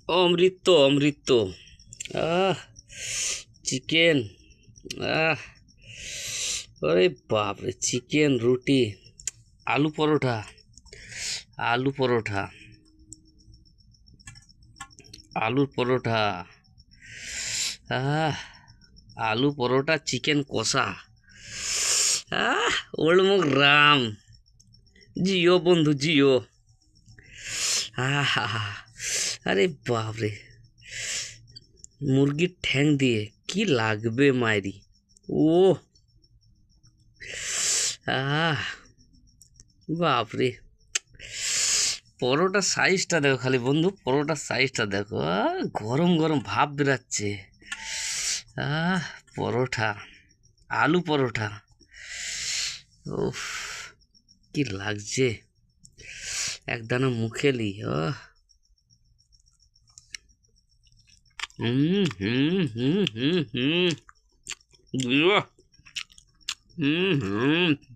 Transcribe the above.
অমৃত অমৃত। আহ chicken. আহ আরে বাপরে, chicken রুটি, আলু পরোটা, আলু পরোটা, আলুর পরোটা। আহ আলু পরোটা, চিকেন কষা। ওলমুখ রাম। জিও বন্ধু জিও। আহা, আরে বাপরে, মুরগির ঠ্যাং দিয়ে কি লাগবে মায়েরি। ও আহ বাপরে, পরোটার সাইজটা দেখো খালি বন্ধু, পরোটার সাইজটা দেখো। গরম গরম ভাব বেরাচ্ছে। আহ পরোটা, আলু পরোটা। উফ, কি লাগছে, একদানা মুখে লি। হুম হুম হুম হুম হুম হুম হুম